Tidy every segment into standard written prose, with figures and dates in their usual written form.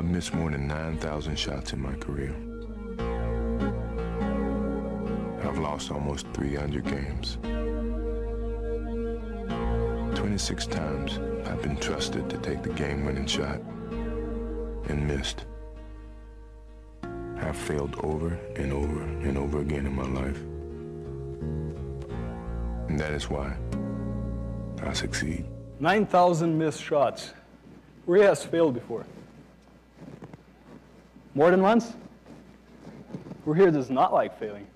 I've missed more than 9,000 shots in my career. I've lost almost 300 games. 26 times I've been trusted to take the game-winning shot and missed. I've failed over and over and over again in my life. And that is why I succeed. 9,000 missed shots. Who has failed before? More than once? Who here does not like failing?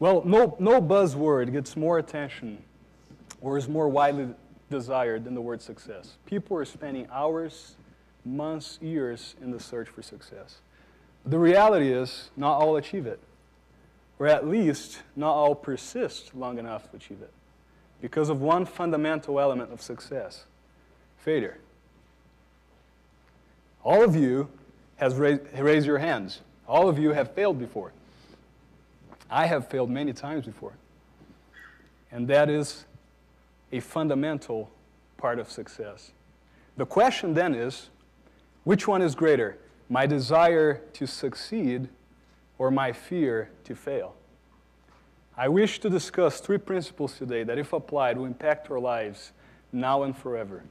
Well, no buzzword gets more attention or is more widely desired than the word success. People are spending hours, months, years in the search for success. The reality is, not all achieve it. Or at least, not all persist long enough to achieve it. Because of one fundamental element of success: failure. All of you have raised your hands. All of you have failed before. I have failed many times before. And that is a fundamental part of success. The question then is, which one is greater? My desire to succeed or my fear to fail? I wish to discuss 3 principles today that, if applied, will impact our lives now and forever.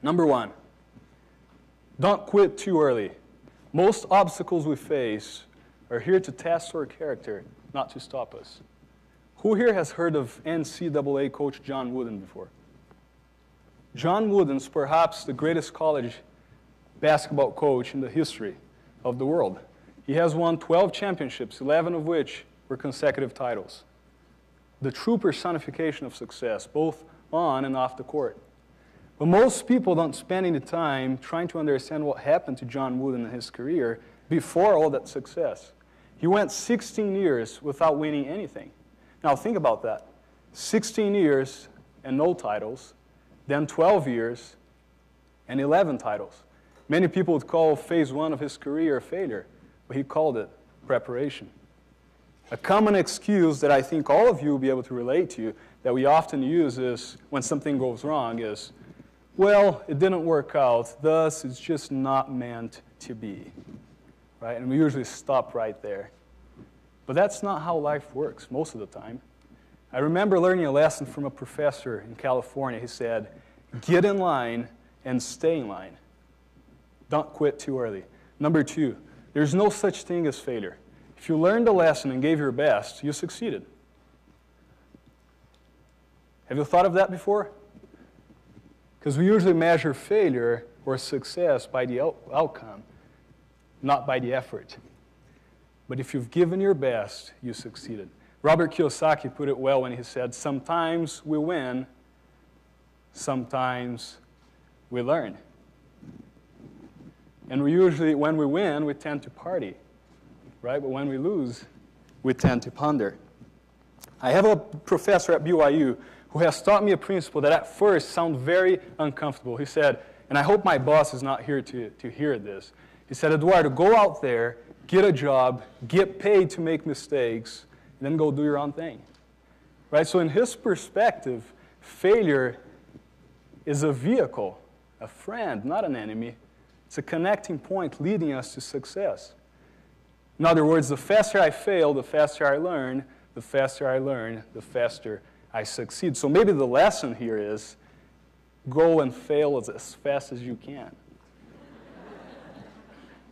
Number 1, don't quit too early. Most obstacles we face are here to test our character, not to stop us. Who here has heard of NCAA coach John Wooden before? John Wooden's perhaps the greatest college basketball coach in the history of the world. He has won 12 championships, 11 of which were consecutive titles. The true personification of success, both on and off the court. But most people don't spend any time trying to understand what happened to John Wooden in his career before all that success. He went 16 years without winning anything. Now think about that. 16 years and no titles, then 12 years and 11 titles. Many people would call phase 1 of his career a failure, but he called it preparation. A common excuse that I think all of you will be able to relate to, that we often use is when something goes wrong, is, well, it didn't work out, thus it's just not meant to be. Right? And we usually stop right there. But that's not how life works most of the time. I remember learning a lesson from a professor in California. He said, get in line and stay in line. Don't quit too early. Number 2, there's no such thing as failure. If you learned a lesson and gave your best, you succeeded. Have you thought of that before? Because we usually measure failure or success by the outcome, not by the effort. But if you've given your best, you succeeded. Robert Kiyosaki put it well when he said, sometimes we win, sometimes we learn. And we usually, when we win, we tend to party, right? But when we lose, we tend to ponder. I have a professor at BYU who has taught me a principle that at first sounded very uncomfortable. He said, and I hope my boss is not here to hear this. He said, Eduardo, go out there, get a job, get paid to make mistakes, and then go do your own thing. Right? So in his perspective, failure is a vehicle, a friend, not an enemy. It's a connecting point leading us to success. In other words, the faster I fail, the faster I learn. The faster I learn, the faster I succeed. So maybe the lesson here is go and fail as fast as you can.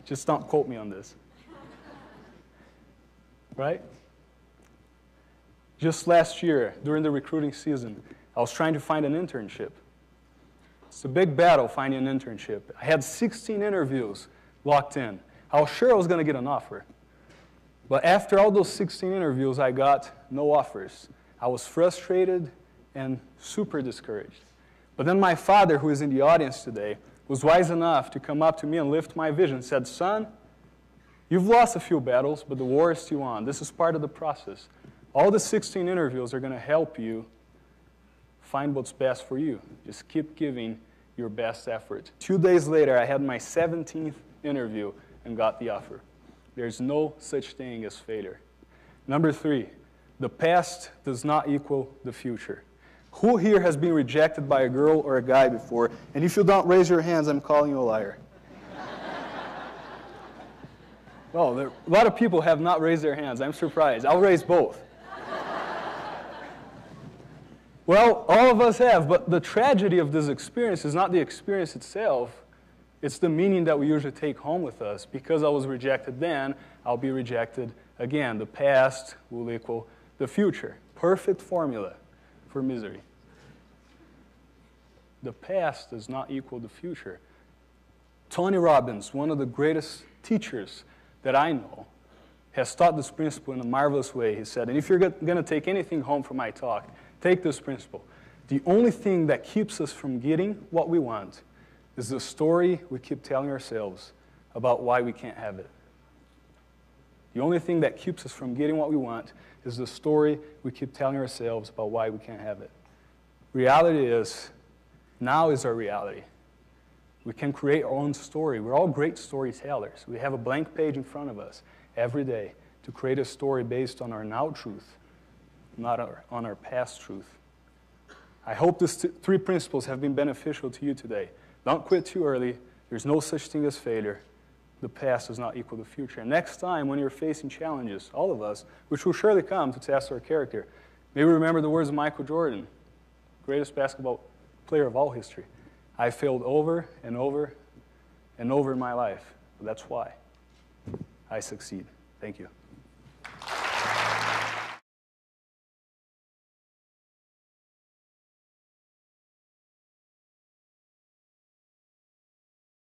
Just don't quote me on this. Right? Just last year, during the recruiting season, I was trying to find an internship. It's a big battle finding an internship. I had 16 interviews locked in. I was sure I was going to get an offer. But after all those 16 interviews, I got no offers. I was frustrated and super discouraged. But then my father, who is in the audience today, was wise enough to come up to me and lift my vision and said, son, you've lost a few battles, but the war is still on. This is part of the process. All the 16 interviews are going to help you find what's best for you. Just keep giving your best effort. 2 days later, I had my 17th interview and got the offer. There's no such thing as failure. Number 3, the past does not equal the future. Who here has been rejected by a girl or a guy before? And if you don't raise your hands, I'm calling you a liar. Well, a lot of people have not raised their hands. I'm surprised. I'll raise both. Well, all of us have, but the tragedy of this experience is not the experience itself. It's the meaning that we usually take home with us. Because I was rejected then, I'll be rejected again. The past will equal the future. Perfect formula for misery. The past does not equal the future. Tony Robbins, one of the greatest teachers that I know, has taught this principle in a marvelous way. He said, and if you're going to take anything home from my talk, take this principle. The only thing that keeps us from getting what we want is the story we keep telling ourselves about why we can't have it. The only thing that keeps us from getting what we want is the story we keep telling ourselves about why we can't have it. Reality is, now is our reality. We can create our own story. We're all great storytellers. We have a blank page in front of us every day to create a story based on our now truth, not on our past truth. I hope these three principles have been beneficial to you today. Don't quit too early. There's no such thing as failure. The past does not equal the future. And next time when you're facing challenges, all of us, which will surely come to test our character, maybe remember the words of Michael Jordan, greatest basketball player of all history. I failed over and over and over in my life. But that's why I succeed. Thank you.